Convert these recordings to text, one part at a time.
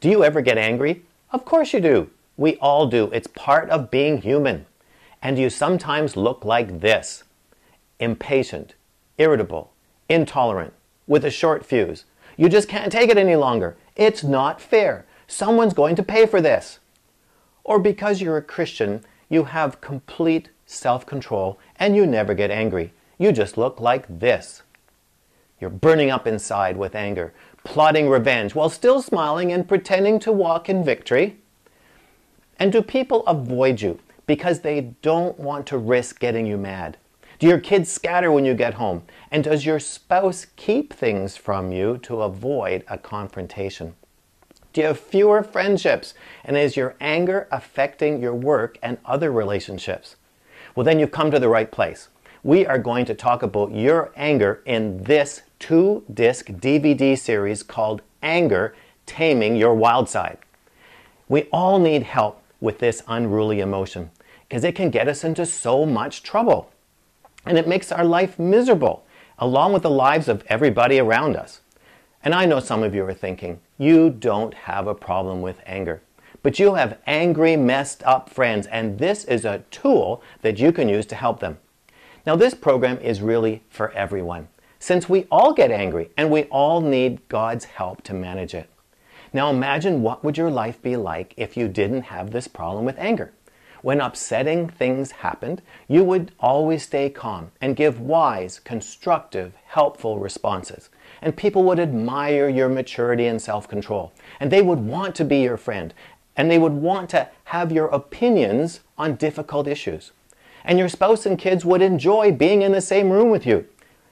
Do you ever get angry? Of course you do. We all do. It's part of being human. And you sometimes look like this: impatient, irritable, intolerant, with a short fuse. You just can't take it any longer. It's not fair. Someone's going to pay for this. Or because you're a Christian, you have complete self-control and you never get angry. You just look like this. You're burning up inside with anger, plotting revenge while still smiling and pretending to walk in victory. And do people avoid you because they don't want to risk getting you mad? Do your kids scatter when you get home? And does your spouse keep things from you to avoid a confrontation? Do you have fewer friendships? And is your anger affecting your work and other relationships? Well, then you've come to the right place. We are going to talk about your anger in this 2-disc DVD series called Anger, Taming Your Wildside. We all need help with this unruly emotion because it can get us into so much trouble. And it makes our life miserable, along with the lives of everybody around us. And I know some of you are thinking, you don't have a problem with anger, but you have angry, messed up friends, and this is a tool that you can use to help them. Now, this program is really for everyone, since we all get angry and we all need God's help to manage it. Now, imagine what would your life be like if you didn't have this problem with anger. When upsetting things happened, you would always stay calm and give wise, constructive, helpful responses. And people would admire your maturity and self-control. And they would want to be your friend. And they would want to have your opinions on difficult issues. And your spouse and kids would enjoy being in the same room with you.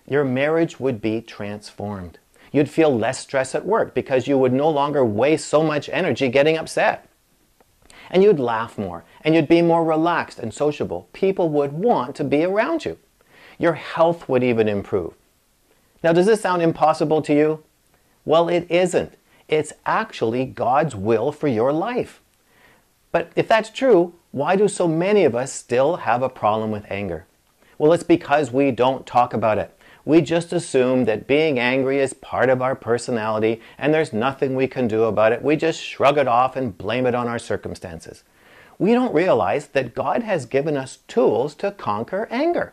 Your marriage would be transformed. You'd feel less stress at work because you would no longer waste so much energy getting upset. And you'd laugh more, and you'd be more relaxed and sociable. People would want to be around you. Your health would even improve. Now, does this sound impossible to you? Well, it isn't. It's actually God's will for your life. But if that's true, why do so many of us still have a problem with anger? Well, it's because we don't talk about it. We just assume that being angry is part of our personality and there's nothing we can do about it. We just shrug it off and blame it on our circumstances. We don't realize that God has given us tools to conquer anger.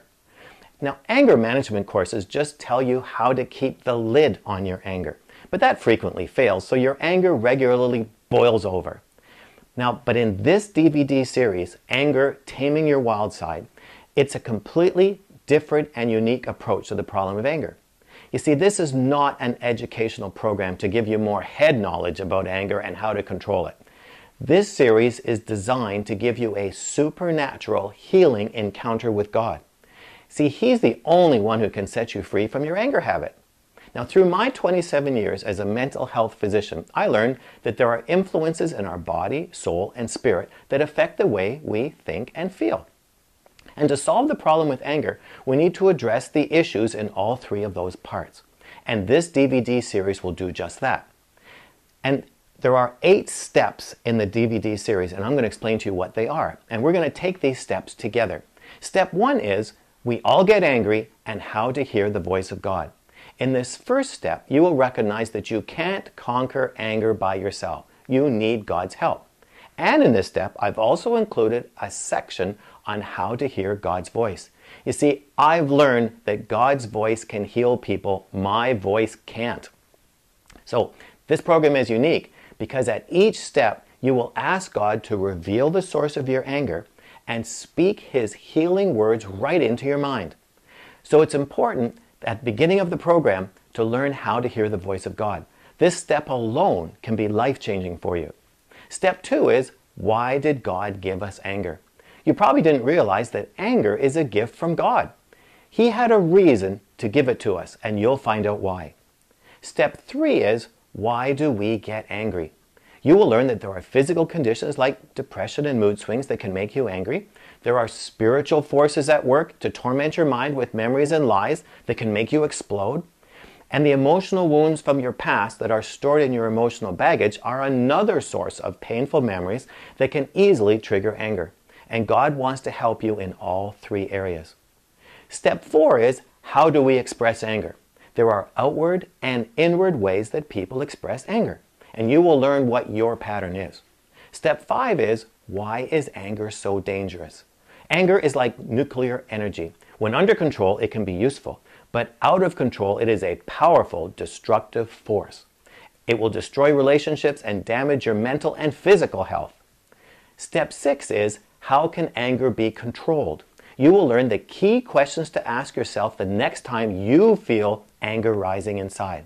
Now, anger management courses just tell you how to keep the lid on your anger, but that frequently fails, so your anger regularly boils over. Now, but in this DVD series, Anger, Taming Your Wildside, it's a completely different and unique approach to the problem of anger. You see, this is not an educational program to give you more head knowledge about anger and how to control it. This series is designed to give you a supernatural healing encounter with God. See, He's the only one who can set you free from your anger habit. Now, through my 27 years as a mental health physician, I learned that there are influences in our body, soul, and spirit that affect the way we think and feel. And to solve the problem with anger, we need to address the issues in all three of those parts. And this DVD series will do just that. And there are 8 steps in the DVD series, and I'm going to explain to you what they are. And we're going to take these steps together. Step 1 is, we all get angry and how to hear the voice of God. In this first step, you will recognize that you can't conquer anger by yourself. You need God's help. And in this step, I've also included a section on how to hear God's voice. You see, I've learned that God's voice can heal people. My voice can't. So this program is unique because at each step, you will ask God to reveal the source of your anger and speak His healing words right into your mind. So it's important at the beginning of the program to learn how to hear the voice of God. This step alone can be life-changing for you. Step 2 is, why did God give us anger? You probably didn't realize that anger is a gift from God. He had a reason to give it to us, and you'll find out why. Step 3 is, why do we get angry? You will learn that there are physical conditions like depression and mood swings that can make you angry. There are spiritual forces at work to torment your mind with memories and lies that can make you explode. And the emotional wounds from your past that are stored in your emotional baggage are another source of painful memories that can easily trigger anger. And God wants to help you in all 3 areas. Step 4 is, how do we express anger? There are outward and inward ways that people express anger. and you will learn what your pattern is. Step 5 is, why is anger so dangerous? Anger is like nuclear energy. When under control, it can be useful, but out of control, it is a powerful, destructive force. It will destroy relationships and damage your mental and physical health. Step 6 is, how can anger be controlled? You will learn the key questions to ask yourself the next time you feel anger rising inside.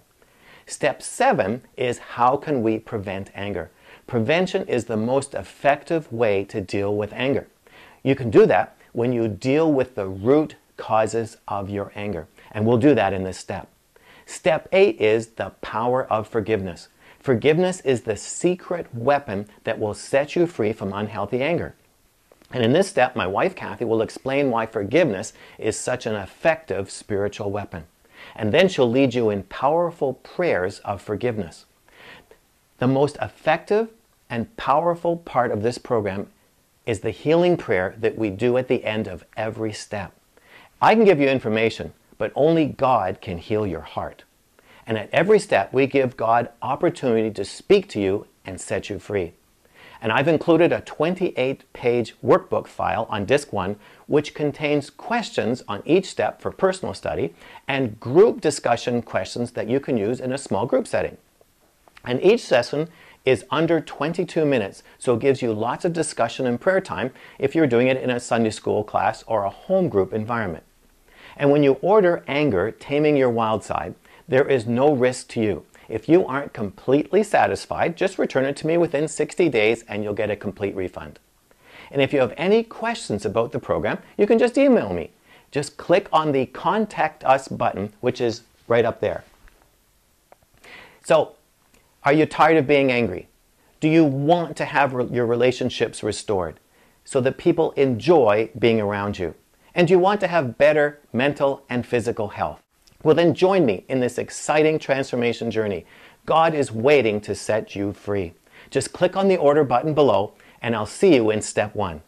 Step 7 is, how can we prevent anger? Prevention is the most effective way to deal with anger. You can do that when you deal with the root causes of your anger, and we'll do that in this step. Step 8 is the power of forgiveness. Forgiveness is the secret weapon that will set you free from unhealthy anger. And in this step, my wife Kathy will explain why forgiveness is such an effective spiritual weapon. And then she'll lead you in powerful prayers of forgiveness. The most effective and powerful part of this program is the healing prayer that we do at the end of every step. I can give you information, but only God can heal your heart. And at every step, we give God opportunity to speak to you and set you free. And I've included a 28-page workbook file on Disc 1, which contains questions on each step for personal study and group discussion questions that you can use in a small group setting. And each session is under 22 minutes, so it gives you lots of discussion and prayer time if you're doing it in a Sunday school class or a home group environment. And when you order Anger, Taming Your Wild Side, there is no risk to you. If you aren't completely satisfied, just return it to me within 60 days and you'll get a complete refund. And if you have any questions about the program, you can just email me. Just click on the Contact Us button, which is right up there. So, are you tired of being angry? Do you want to have your relationships restored so that people enjoy being around you? And do you want to have better mental and physical health? Well, then join me in this exciting transformation journey. God is waiting to set you free. Just click on the order button below and I'll see you in step 1.